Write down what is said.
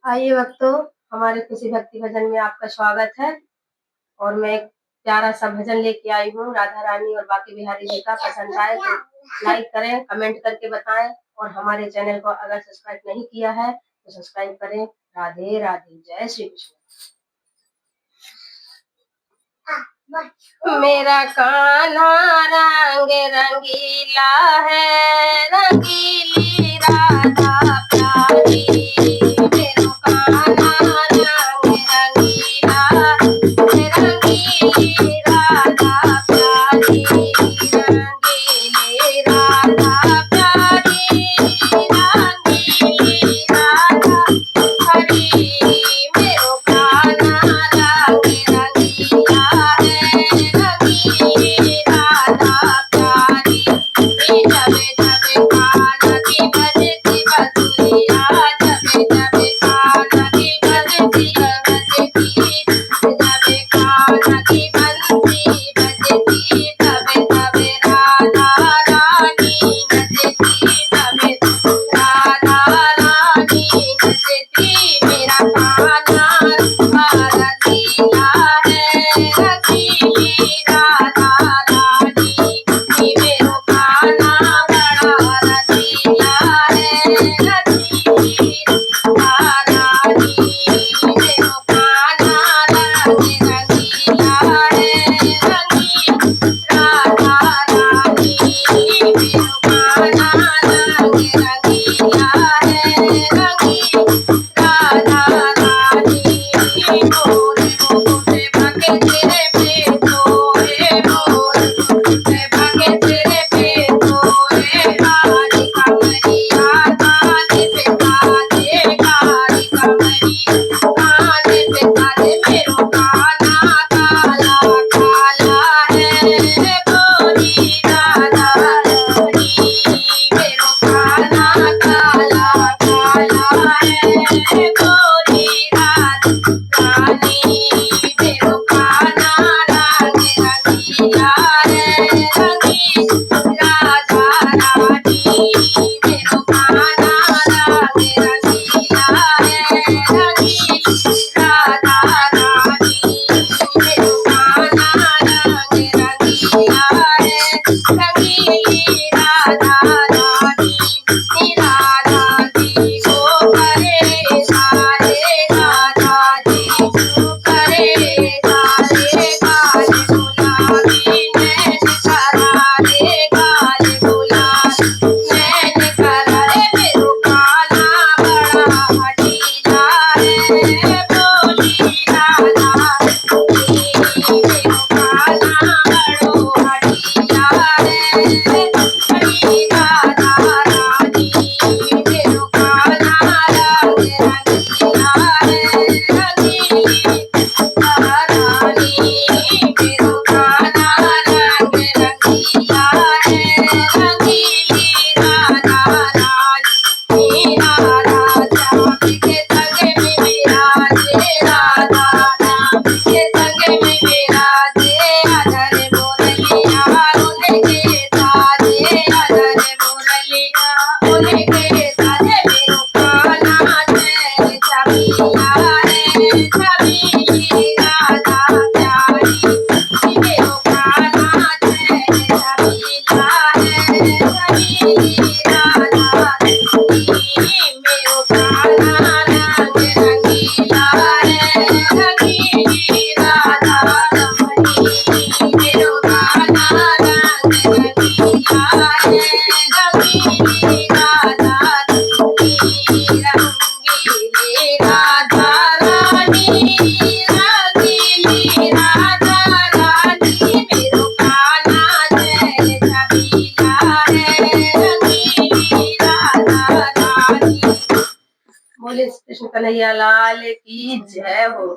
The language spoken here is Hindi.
आइए भक्तों, हमारे खुशी भक्ति भजन में आपका स्वागत है। और मैं एक प्यारा सा भजन लेके आई हूँ राधा रानी और बाकी बिहारी जी का। पसंद आए तो लाइक करें, कमेंट करके बताएं, और हमारे चैनल को अगर सब्सक्राइब नहीं किया है तो सब्सक्राइब करें। राधे राधे, जय श्री कृष्ण। मेरा कान्हा रंग रंगीला है, रंगीली राधा प्यारी। मेरा कान्हा रंग रंगीला, रंगीली राधा प्यारी। रंगीली राधा प्यारी, रंगीली राधा हरी। मेरो कान्हा रंग रंगीला है, रंगीली राधा प्यारी। जबे जबे कान्हा की बजती बंसुरिया, जबे जबे कान्हा की बजती बजती, जबे कान्हा की बंसी बजती, तबे तबे राधा रानी नचती, तबे राधा रानी नचती। मेरा कान्हा रसीला है, रसीली राधा रानी। मेरो कान्हा बड़ा रसीला है, रसीली राधा रानी। मेरो कान्हा रंग रंगीला है, रंगीली राधा रानी। मेरो कान्हा रंग रंगीला है, रंगीली राधा रानी। मोरे मोरे भागे तेरे पे तोरे, मोरे मोरे भागे तेरे पे तोरे। काली कमरिया कांधे पे कांधे, काली कमरिया कांधे पे कांधे। मेरो कान्हा काला काला है, गोरी राधा रानी। मेरो कान्हा काला काला है, गोरी राधा रानी। मेरो कान्हा रंग रंगीला है, रंगीली राधा रानी। मेरो कान्हा रंग रंगीला है, रंगीली राधा रानी। मेरो कान्हा रंग रंगीला है, रंगीली राधा रानी। राधा जी को करे सारे, राधा जी को करे सारे। काले गुलाबी नैन करारे, काले गुलाबी नैन करारे। मेरो कान्हा बड़ा हठीला है, बोली राधा रानी। मेरो कान्हा बड़ो हठीला है, हरी राधा रानी। मेरो कान्हा रंग रंगीला है, रंगीली राधा रानी। मेरो कान्हा रंग रंगीला है, रंगीली राधा रानी। राधा श्याम के संग में विराजे, राधा श्याम के संग में विराजे। अधर मुरलिया उनके साजे, अधर मुरलिया उनके साजे। मेरो कान्हा जय छबीला है, छबीली राधा प्यारी। मेरो कान्हा जय छबीला है, छबीली राधा रानी। मेरो कान्हा रंग रंगीला है, रंगीली राधा रानी। मेरो कान्हा रंग रंगीला है, रंगीली राधा रानी। रंगीली राधा रानी, रंगीली राधा रानी। मेरो कान्हा जय छबीला है, रंगीली राधा रानी। बोले कृष्ण कन्हैया लाल की जय हो।